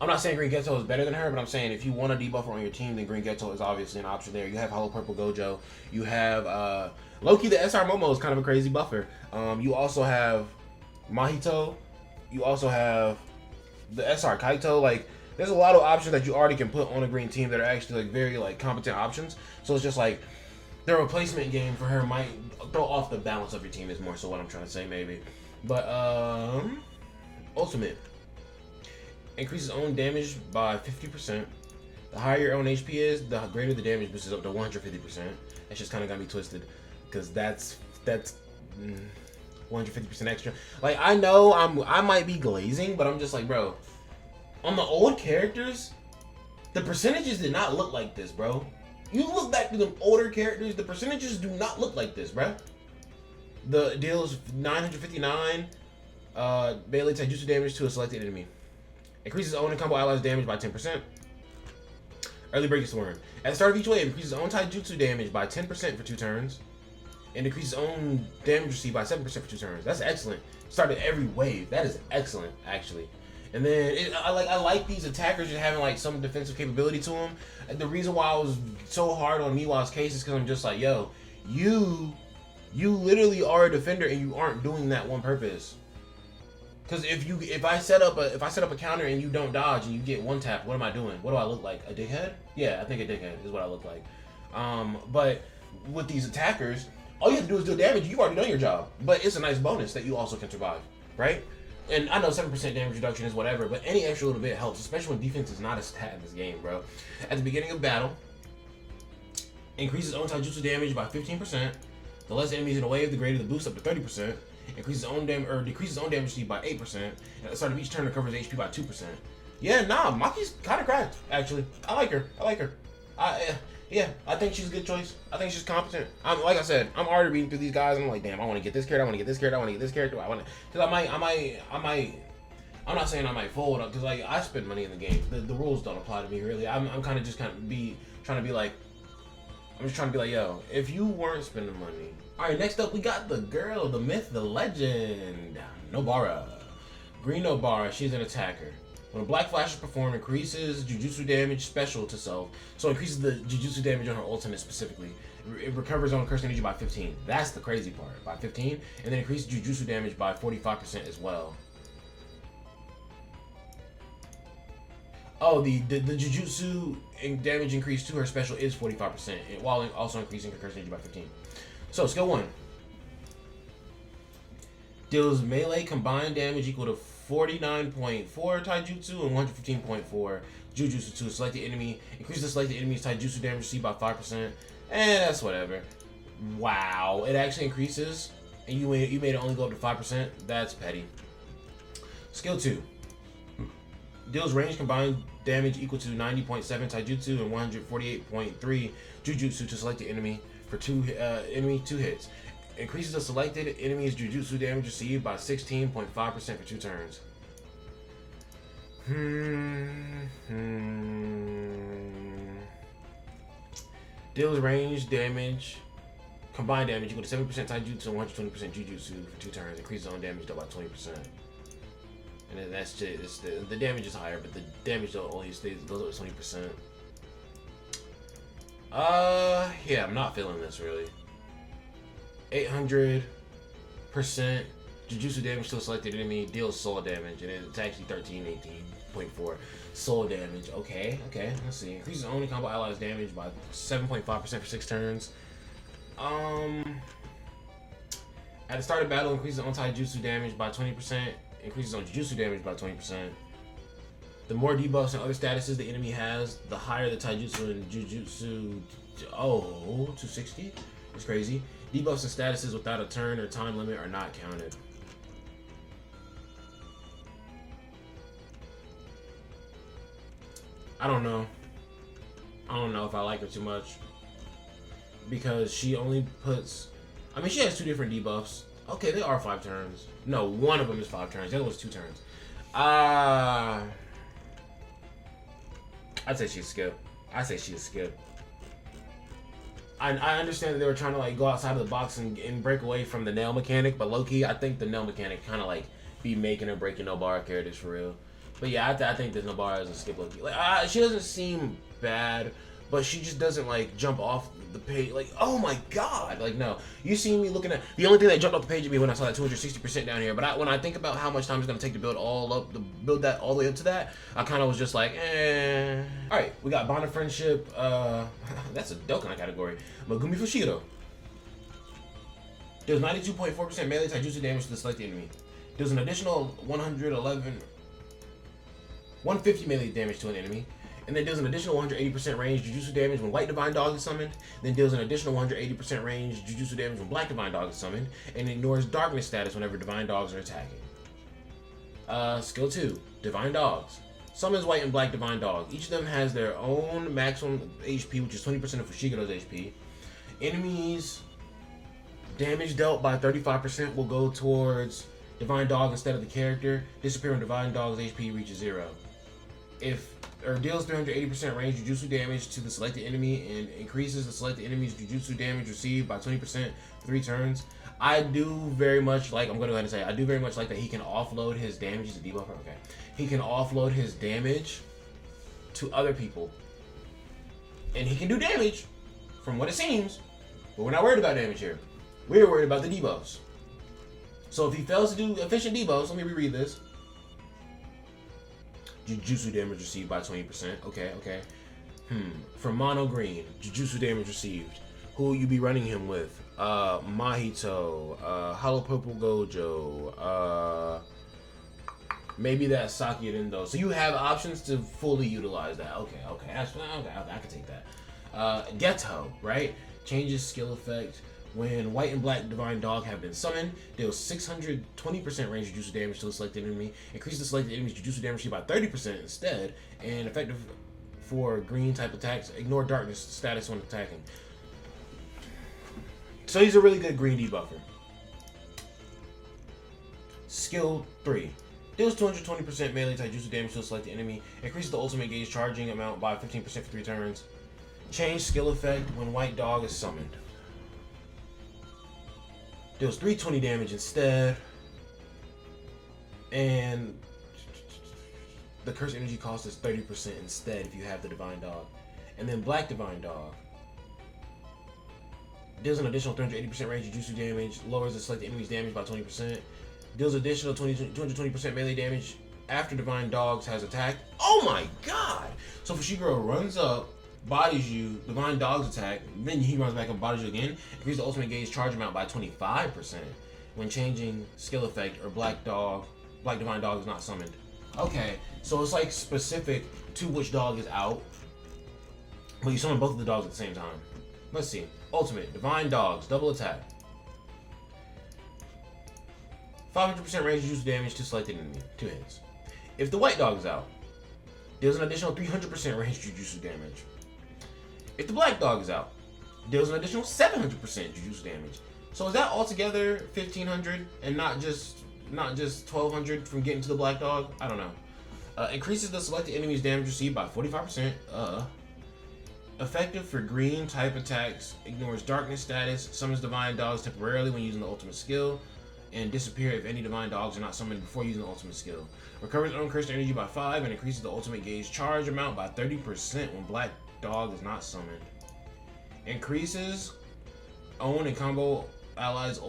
S1: I'm not saying Green Geto is better than her, but I'm saying if you want a debuffer on your team, then Green Geto is obviously an option there. You have Hollow Purple Gojo. You have Loki, the SR Momo is kind of a crazy buffer. You also have Mahito. You also have the SSR Kaito. Like, there's a lot of options that you already can put on a green team that are actually like very like competent options. So it's just like the replacement game for her might throw off the balance of your team is more so what I'm trying to say maybe. But Ultimate. Increases own damage by 50%. The higher your own HP is, the greater the damage boost is up to 150%. That's just kind of got me twisted, because that's 150% extra. Like, I know I might be glazing, but I'm just like, bro, on the old characters, the percentages did not look like this, bro. You look back to the older characters, the percentages do not look like this, bro. The deals 959 melee taijutsu damage to a selected enemy. Increases own and combo allies damage by 10%. Early Breaking Swarm. At the start of each wave, increases own taijutsu damage by 10% for 2 turns. And increases own damage received by 7% for 2 turns. That's excellent. Started every wave. That is excellent, actually. And then I like these attackers just having like some defensive capability to them. And the reason why I was so hard on Miwa's case is because I'm just like, yo, you literally are a defender and you aren't doing that one purpose. Because if I set up a counter and you don't dodge and you get one tap, what am I doing? What do I look like? A dickhead? Yeah, I think a dickhead is what I look like. But with these attackers, all you have to do is deal damage. You've already done your job. But it's a nice bonus that you also can survive, right? And I know 7% damage reduction is whatever, but any extra little bit helps, especially when defense is not a stat in this game, bro. At the beginning of battle, increases own taijutsu damage by 15%. The less enemies in a wave, the greater the boost, up to 30%. Increases own damage or decreases own damage speed by 8%. And at the start of each turn, recovers HP by 2%. Yeah, nah, Maki's kind of cracked, actually. I like her. Yeah, I think she's a good choice. I think she's competent. Like I said, I'm already reading through these guys, and I'm like, damn, I want to get this character, I want to get this character, I want to get this character, I want to, because I'm not saying I might fold up, because like I spend money in the game. The rules don't apply to me really. I'm kind of just trying to be like, yo, if you weren't spending money. All right, next up we got the girl, the myth, the legend, Nobara. Green Nobara, she's an attacker. When a black flash is performed, increases Jujutsu damage special to self. So increases the Jujutsu damage on her ultimate specifically. It recovers on cursed energy by 15. That's the crazy part. By 15. And then increases Jujutsu damage by 45% as well. Oh, the Jujutsu damage increase to her special is 45%, while also increasing her cursed energy by 15. So, skill 1. Deals melee combined damage equal to 49.4 taijutsu and 115.4 jujutsu to a selected enemy. Increases the selected enemy's taijutsu damage received by 5%. That's whatever. Wow, it actually increases, and you made it only go up to 5%. That's petty. Skill 2. Deals range combined damage equal to 90.7 taijutsu and 148.3 jujutsu to selected enemy for 2 hits. Increases the selected enemy's jujutsu damage received by 16.5% for 2 turns. Deals range damage, combined damage equal to 70% taijutsu and 120% jujutsu for 2 turns. Increases on damage by 20%. And then that's just, the damage is higher, but the damage though only goes up to 20%. Yeah, I'm not feeling this really. 800% Jujutsu damage to a selected enemy, deals soul damage, and it's actually 18.4 soul damage. Okay, let's see. Increases only combo allies damage by 7.5% for 6 turns. At the start of battle, increases on taijutsu damage by 20%, increases on Jujutsu damage by 20%. The more debuffs and other statuses the enemy has, the higher the taijutsu and Jujutsu. Oh, 260? It's crazy. Debuffs and statuses without a turn or time limit are not counted. I don't know if I like her too much, because she only puts, I mean, she has 2 different debuffs. Okay, they are 5 turns. No, one of them is 5 turns. The other was 2 turns. I'd say she's skip. I understand that they were trying to like go outside of the box and break away from the nail mechanic, but low-key, I think the nail mechanic kind of like be making or breaking Nobara characters for real. But yeah, I think that Nobara is a skip low-key. Like, she doesn't seem bad, but she just doesn't like jump off the page. Like, oh my god, like no. You see me looking at the only thing that jumped off the page at me when I saw that 260% down here. But when I think about how much time it's gonna take to build that all the way up to that, I kind of was just like, eh. All right, we got Bond of Friendship. That's a Dokkan category. Megumi Fushiro. Deals 92.4% melee taijutsu damage to the selected enemy. Deals an additional 150 melee damage to an enemy. And then deals an additional 180% range Jujutsu damage when White Divine Dog is summoned. Then deals an additional 180% range Jujutsu damage when Black Divine Dog is summoned. And ignores Darkness status whenever Divine Dogs are attacking. Skill 2, Divine Dogs. Summons White and Black Divine Dogs. Each of them has their own maximum HP, which is 20% of Fushigo's HP. Enemies damage dealt by 35% will go towards Divine Dog instead of the character. Disappear when Divine Dog's HP reaches 0. Deals 380% range Jujutsu damage to the selected enemy and increases the selected enemy's Jujutsu damage received by 20% for 3 turns. I do very much like, I'm going to go ahead and say, I do very much like that he can offload his damage. He's a debuffer, okay. He can offload his damage to other people. And he can do damage, from what it seems, but we're not worried about damage here. We're worried about the debuffs. So if he fails to do efficient debuffs, let me reread this. Jujutsu damage received by 20%. Okay. From Mono Green, Jujutsu damage received who you be running him with? Mahito, Hollow Purple Gojo, maybe that Saki Endo. So you have options to fully utilize that. Okay, I can take that. Geto, right? Changes skill effect. When white and black divine dog have been summoned, deals 620% range jutsu damage to the selected enemy, increases the selected enemy's jutsu damage by 30% instead, and effective for green type attacks, ignore darkness status when attacking. So he's a really good green debuffer. Skill 3. Deals 220% melee type jutsu damage to the selected enemy, increases the ultimate gauge charging amount by 15% for 3 turns. Change skill effect when white dog is summoned. Deals 320 damage instead. And the curse energy cost is 30% instead if you have the divine dog. And then black divine dog deals an additional 380% range of jutsu damage, lowers the selected enemy's damage by 20%, deals additional 220% melee damage after divine dogs has attacked. Oh my god! So Fushiguro runs up, bodies you, divine dogs attack, then he runs back and bodies you again, increases the ultimate gauge charge amount by 25% when changing skill effect or black divine dog is not summoned. Okay, so it's like specific to which dog is out, but you summon both of the dogs at the same time. Let's see. Ultimate, divine dogs, double attack. 500% range jutsu damage to selected enemy, 2 hits. If the white dog is out, deals an additional 300% range jutsu damage. If the black dog is out, deals an additional 700% jutsu damage. So is that altogether 1500 and not just 1200 from getting to the black dog? I don't know. Increases the selected enemy's damage received by 45%. Effective for green type attacks, ignores darkness status, summons divine dogs temporarily when using the ultimate skill, and disappear if any divine dogs are not summoned before using the ultimate skill. Recovers uncursed energy by 5 and increases the ultimate gauge charge amount by 30% when black dog is not summoned. Increases own and combo allies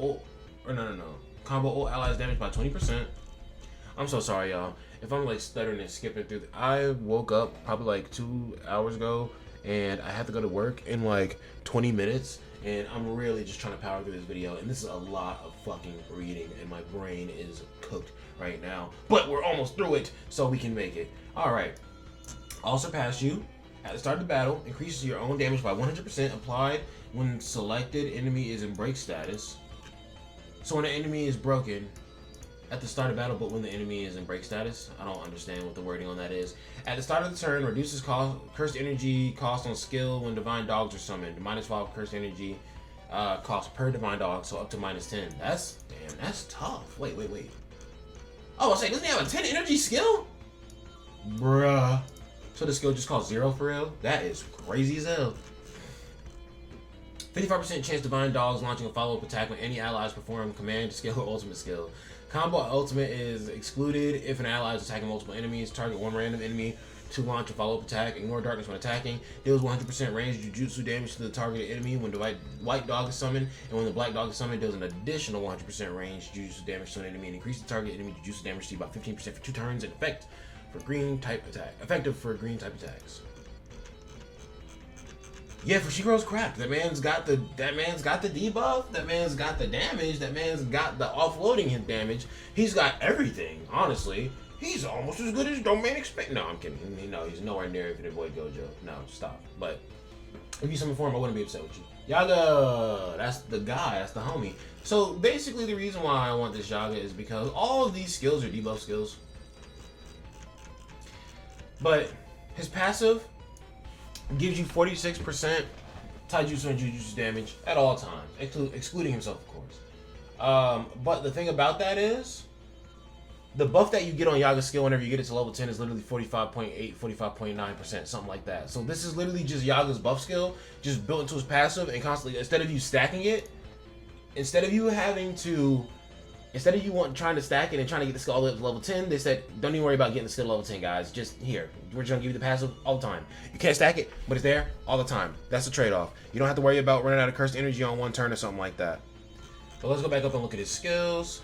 S1: combo ult allies damage by 20%. I'm so sorry, y'all. If I'm like stuttering and skipping through, I woke up probably like 2 hours ago, and I have to go to work in like 20 minutes, and I'm really just trying to power through this video, and this is a lot of fucking reading, and my brain is cooked right now, but we're almost through it, so we can make it. Alright, I'll surpass you. At the start of the battle, increases your own damage by 100% applied when selected enemy is in break status. So when an enemy is broken at the start of battle, but when the enemy is in break status, I don't understand what the wording on that is. At the start of the turn, reduces cursed energy cost on skill when divine dogs are summoned. -5 cursed energy cost per divine dog, so up to -10. That's tough. Wait. Oh, I say, doesn't he have a 10 energy skill? Bruh. So the skill just costs 0 for real? That is crazy as hell. 55% chance divine dogs launching a follow-up attack when any allies perform command skill or ultimate skill. Combo ultimate is excluded if an ally is attacking multiple enemies. Target one random enemy to launch a follow-up attack. Ignore darkness when attacking. Deals 100% range jutsu damage to the targeted enemy when the white dog is summoned, and when the black dog is summoned, deals an additional 100% range jutsu damage to an enemy and increases the target enemy jutsu damage received by 15% for 2 turns and effective for green type attacks. Yeah, Fushigro's crap. That man's got the debuff. That man's got the damage. That man's got the offloading his damage. He's got everything. Honestly, he's almost as good as Domain expect. No, I'm kidding. No, he's nowhere near Infinite Void Gojo. No, stop. But if you summon for him, I wouldn't be upset with you. Yaga, that's the guy. That's the homie. So basically, the reason why I want this Yaga is because all of these skills are debuff skills. But his passive gives you 46% taijutsu and jujutsu damage at all times, excluding himself, of course. But the thing about that is, the buff that you get on Yaga's skill whenever you get it to level 10 is literally 45.8, 45.9%, something like that. So this is literally just Yaga's buff skill, just built into his passive, and constantly, instead of you stacking it, instead of you trying to stack it and trying to get the skill all the way up to level 10, they said, don't even worry about getting the skill to level 10, guys. Just here. We're just going to give you the passive all the time. You can't stack it, but it's there all the time. That's the trade-off. You don't have to worry about running out of cursed energy on one turn or something like that. So let's go back up and look at his skills.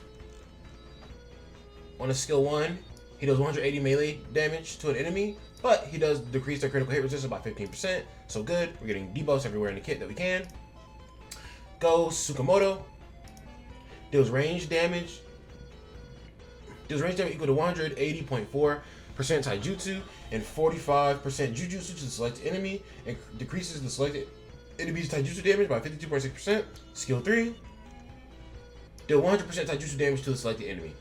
S1: On his skill 1, he does 180 melee damage to an enemy, but he does decrease their critical hit resistance by 15%. So good. We're getting debuffs everywhere in the kit that we can. Go Tsukamoto. Deals range damage equal to 180.4% taijutsu and 45% jujutsu to the selected enemy, and decreases the selected enemy's taijutsu damage by 52.6%. Skill 3. Deal 100% taijutsu damage to the selected enemy.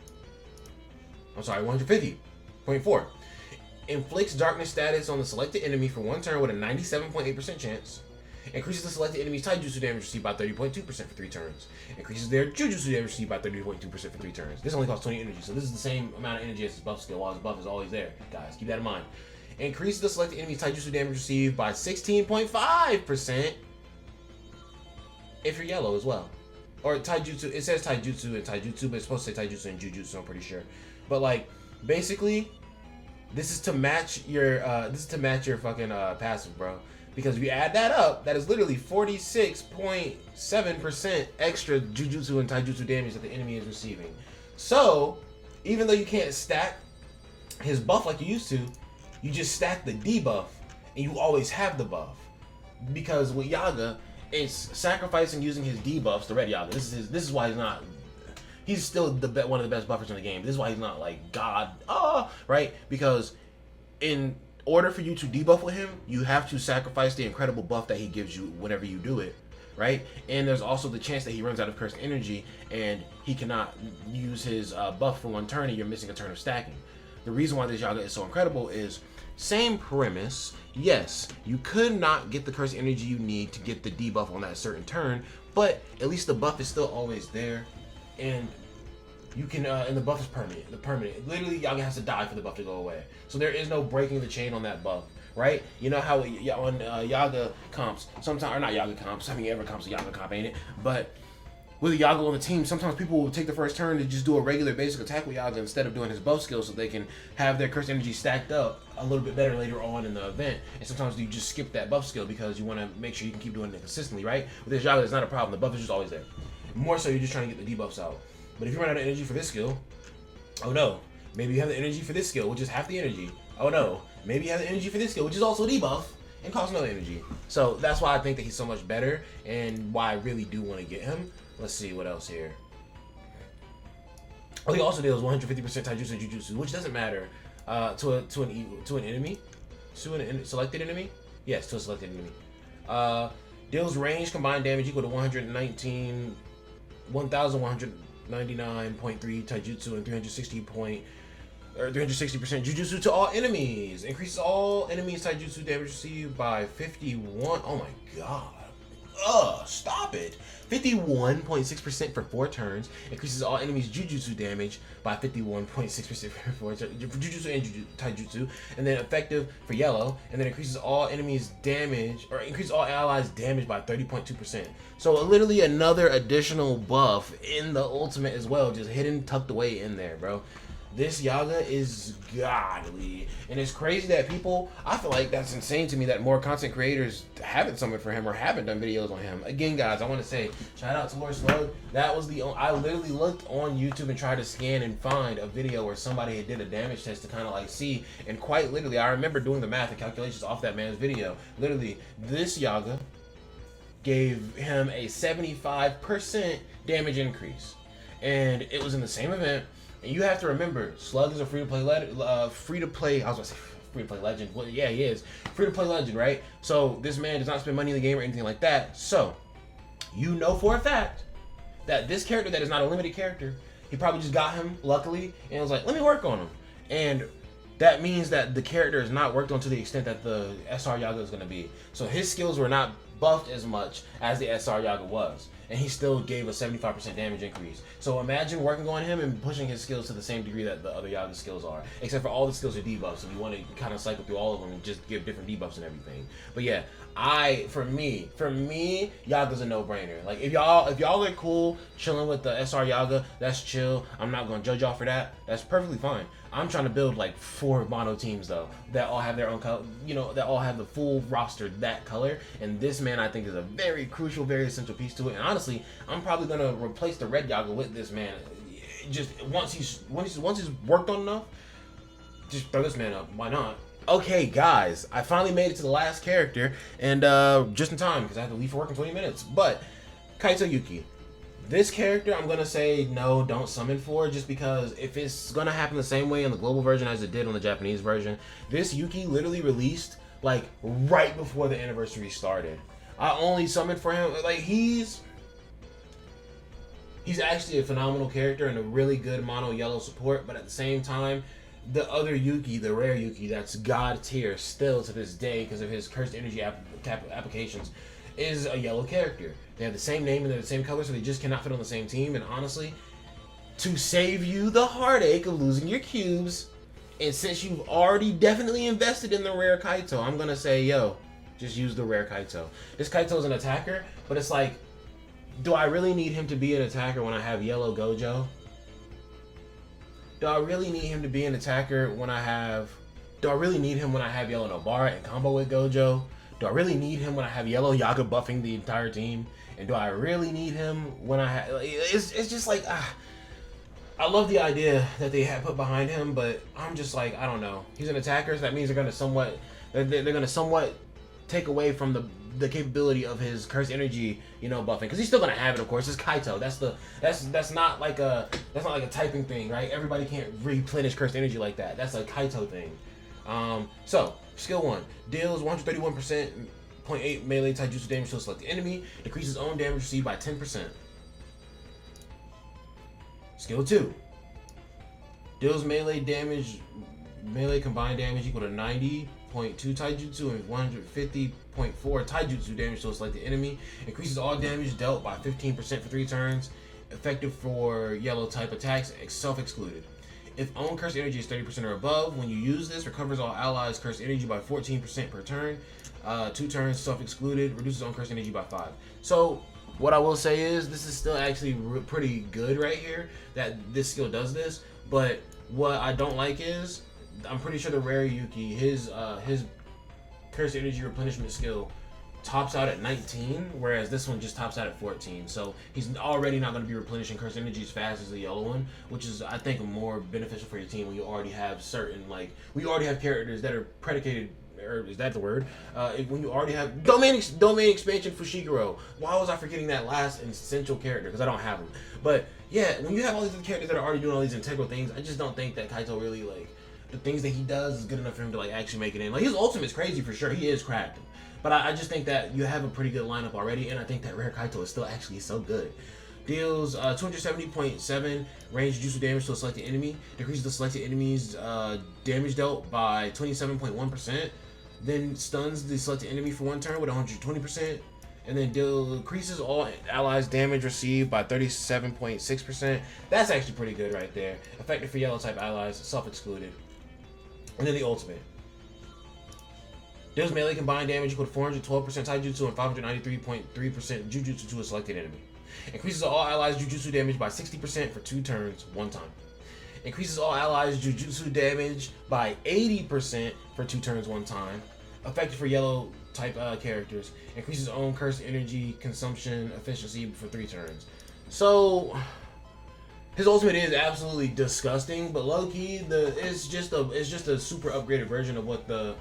S1: I'm sorry, 150.4. Inflicts darkness status on the selected enemy for 1 turn with a 97.8% chance. Increases the selected enemy's taijutsu damage received by 30.2% for 3 turns. Increases their jujutsu damage received by 30.2% for 3 turns. This only costs 20 energy, so this is the same amount of energy as his buff skill, while his buff is always there. Guys, keep that in mind. Increases the selected enemy's taijutsu damage received by 16.5% if you're yellow as well. Or taijutsu, it says taijutsu and taijutsu, but it's supposed to say taijutsu and jujutsu, I'm pretty sure. But like, basically, this is to match your fucking passive, bro. Because if you add that up, that is literally 46.7% extra jujutsu and taijutsu damage that the enemy is receiving. So, even though you can't stack his buff like you used to, you just stack the debuff, and you always have the buff. Because with Yaga, it's sacrificing using his debuffs, the red Yaga. This is why he's not. He's still one of the best buffers in the game. This is why he's not like God, right? Because in order for you to debuff with him, you have to sacrifice the incredible buff that he gives you whenever you do it, right? And there's also the chance that he runs out of cursed energy and he cannot use his buff for 1 turn and you're missing a turn of stacking. The reason why this Yaga is so incredible is same premise. Yes, you could not get the cursed energy you need to get the debuff on that certain turn, but at least the buff is still always there, and you can and the buff is permanent. Literally, Yaga has to die for the buff to go away. So there is no breaking the chain on that buff, right? You know how on Yaga comps, sometimes, or not Yaga comps, I mean every comp's a Yaga comp, ain't it? But with Yaga on the team, sometimes people will take the first turn to just do a regular basic attack with Yaga instead of doing his buff skill, so they can have their cursed energy stacked up a little bit better later on in the event. And sometimes you just skip that buff skill because you want to make sure you can keep doing it consistently, right? With this Yaga, it's not a problem. The buff is just always there. More so, you're just trying to get the debuffs out. But if you run out of energy for this skill, oh no, maybe you have the energy for this skill, which is half the energy. Oh no, maybe you have the energy for this skill, which is also debuff and costs no energy. So that's why I think that he's so much better and why I really do want to get him. Let's see what else here. Oh, he also deals 150% taijutsu and jujutsu, which doesn't matter to an enemy, to an selected enemy. Yes, to a selected enemy. Deals range combined damage equal to 119. 1,199.3 taijutsu and 360% jujutsu to all enemies. Increases all enemies taijutsu damage received by 51. Oh my god. Stop it. 51.6% for 4 turns. Increases all enemies jujutsu damage by 51.6% for 4 turns. Jujutsu and taijutsu. And then effective for yellow. And then increases all enemies damage, or increases all allies damage by 30.2%. So literally another additional buff in the ultimate as well, just hidden, tucked away in there, bro. This Yaga is godly, and it's crazy that people, I feel like that's insane to me that more content creators haven't summoned for him or haven't done videos on him. Again, guys, I want to say shout out to Lord Slug. That was I literally looked on YouTube and tried to scan and find a video where somebody had did a damage test to kind of like see, and quite literally I remember doing the math and calculations off that man's video. Literally, this Yaga gave him a 75% damage increase, and it was in the same event. And you have to remember, Slug is a free-to-play legend. I was going to say free-to-play legend. Well, yeah, he is. Free-to-play legend, right? So this man does not spend money in the game or anything like that. So you know for a fact that this character that is not a limited character, he probably just got him, luckily, and was like, let me work on him. And that means that the character is not worked on to the extent that the SR Yaga is going to be. So his skills were not buffed as much as the SR Yaga was, and he still gave a 75% damage increase. So imagine working on him and pushing his skills to the same degree that the other Yaga skills are, except for all the skills are debuffs, so you want to kind of cycle through all of them and just give different debuffs and everything. But yeah, for me, Yaga's a no-brainer. Like if y'all are cool chilling with the SR Yaga, that's chill. I'm not gonna judge y'all for that. That's perfectly fine. I'm trying to build like 4 mono teams though that all have their own color, that all have the full roster that color. And this man I think is a very crucial, very essential piece to it. And honestly, I'm probably gonna replace the red Yaga with this man. Just once he's worked on enough, just throw this man up. Why not? Okay, guys, I finally made it to the last character, and just in time because I have to leave for work in 20 minutes. But Kaito Yuki. This character, I'm gonna say no, don't summon for, just because if it's gonna happen the same way in the global version as it did on the Japanese version, this Yuki literally released like right before the anniversary started. I only summoned for him. Like he's actually a phenomenal character and a really good mono yellow support, but at the same time, the other Yuki, the rare Yuki, that's god tier still to this day because of his cursed energy applications, is a yellow character. They have the same name and they're the same color, so they just cannot fit on the same team. And honestly, to save you the heartache of losing your cubes, and since you've already definitely invested in the rare Kaito, I'm gonna say, yo, just use the rare Kaito. This Kaito is an attacker, but it's like, do I really need him to be an attacker when I have yellow Gojo? Do I really need him to be an attacker when I have... Do I really need him when I have yellow Nobara and combo with Gojo? Do I really need him when I have yellow Yaga buffing the entire team? And do I really need him when I have... It's just like... I love the idea that they had put behind him, but I'm just like, I don't know. He's an attacker, so that means they're going to somewhat... They're going to somewhat take away from the capability of his cursed energy, you know, buffing, because he's still gonna have it, of course. It's Kaito. That's not like a typing thing, right? Everybody can't replenish cursed energy like that. That's a Kaito thing. So skill 1 deals 131.8 melee taijutsu damage to a selected enemy, decreases own damage received by 10%. Skill 2 deals melee combined damage equal to 90.2 taijutsu and 150.4 taijutsu damage to a selected enemy. Increases all damage dealt by 15% for 3 turns. Effective for yellow type attacks, self-excluded. If own cursed energy is 30% or above, when you use this, recovers all allies' cursed energy by 14% per turn. 2 turns, self-excluded. Reduces own cursed energy by 5. So what I will say is, this is still actually pretty good right here, that this skill does this. But what I don't like is, I'm pretty sure the rare Yuki, his cursed energy replenishment skill tops out at 19, whereas this one just tops out at 14. So he's already not going to be replenishing cursed energy as fast as the yellow one, which is, I think, more beneficial for your team when you already have certain, like, when you already have characters that are predicated, or is that the word? When you already have domain expansion Fushiguro. Why was I forgetting that last essential character? Because I don't have him. But yeah, when you have all these other characters that are already doing all these integral things, I just don't think that Kaito really, like, the things that he does is good enough for him to like actually make it in. Like his ultimate's crazy for sure. He is cracked. But I just think that you have a pretty good lineup already, and I think that rare Kaito is still actually so good. Deals 270.7 range jutsu damage to a selected enemy. Decreases the selected enemy's damage dealt by 27.1%. Then stuns the selected enemy for 1 turn with 120%. And then decreases all allies' damage received by 37.6%. That's actually pretty good right there. Effective for yellow type allies, self-excluded. And then the ultimate. Deals melee combined damage equal to 412% taijutsu and 593.3% jujutsu to a selected enemy. Increases all allies' jujutsu damage by 60% for 2 turns, 1 time. Increases all allies' jujutsu damage by 80% for 2 turns, 1 time. Effective for yellow type characters. Increases own cursed energy consumption efficiency for 3 turns. So his ultimate is absolutely disgusting, but low key it's just a super upgraded version of what the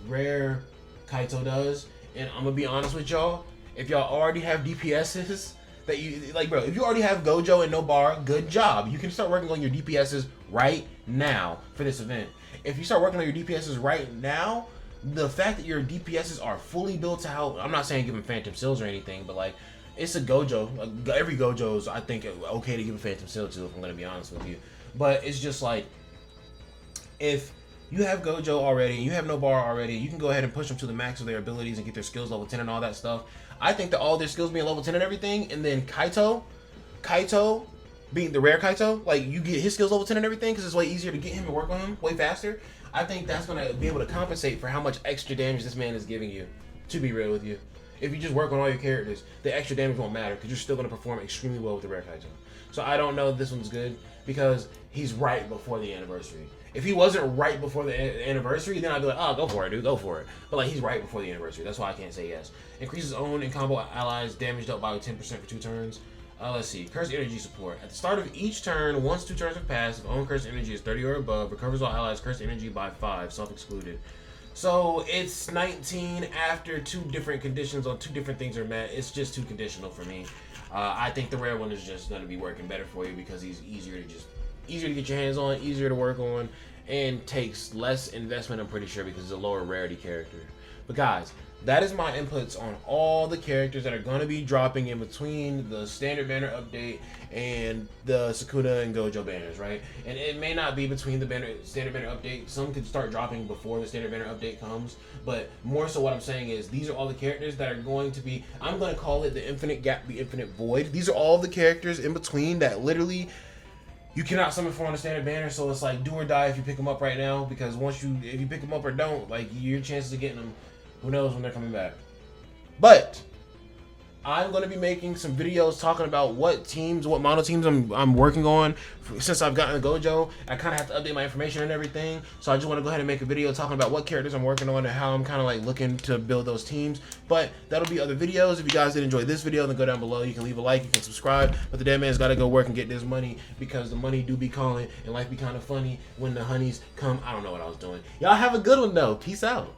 S1: rare Kaito does. And I'm gonna be honest with y'all, if y'all already have DPSs that you like, bro, if you already have Gojo and Nobara, good job. You can start working on your DPSs right now for this event. If you start working on your DPSs right now, the fact that your DPSs are fully built out, I'm not saying give them Phantom Seals or anything, but like, it's a Gojo. Every Gojo's, I think, okay to give a Phantom Seal to, if I'm gonna be honest with you. But it's just like, if you have Gojo already, and you have Nobara already, you can go ahead and push them to the max of their abilities and get their skills level 10 and all that stuff. I think that all their skills being level 10 and everything, and then Kaito being the rare Kaito, like, you get his skills level 10 and everything, because it's way easier to get him and work on him way faster. I think that's going to be able to compensate for how much extra damage this man is giving you, to be real with you. If you just work on all your characters, the extra damage won't matter, because you're still going to perform extremely well with the rare Kaito. So I don't know if this one's good, because he's right before the anniversary. If he wasn't right before the anniversary, then I'd be like, oh, go for it, dude, go for it. But like, he's right before the anniversary. That's why I can't say yes. Increases own and combo allies damage dealt by 10% for 2 turns. Let's see. Cursed energy support. At the start of each turn, once 2 turns have passed, if own cursed energy is 30 or above, recovers all allies' cursed energy by 5, self-excluded. So it's 19 after 2 different conditions on 2 different things are met. It's just too conditional for me. I think the rare one is just going to be working better for you because he's easier to get your hands on, easier to work on, and takes less investment, I'm pretty sure, because he's a lower rarity character. But guys, that is my inputs on all the characters that are going to be dropping in between the standard banner update and the Sukuna and Gojo banners, right? And it may not be between the standard banner update. Some could start dropping before the standard banner update comes. But more so what I'm saying is these are all the characters that are going to be, I'm going to call it the infinite gap, the infinite void. These are all the characters in between that literally you cannot summon for on the standard banner, so it's like do or die if you pick them up right now, because if you pick them up or don't, like your chances of getting them, who knows when they're coming back. But I'm going to be making some videos talking about what mono teams I'm working on since I've gotten the Gojo. I kind of have to update my information and everything, so I just want to go ahead and make a video talking about what characters I'm working on and how I'm kind of like looking to build those teams. But that'll be other videos. If you guys did enjoy this video, then go down below. You can leave a like, you can subscribe. But the dead man's got to go work and get this money, because the money do be calling and life be kind of funny when the honeys come. I don't know what I was doing. Y'all have a good one though. Peace out.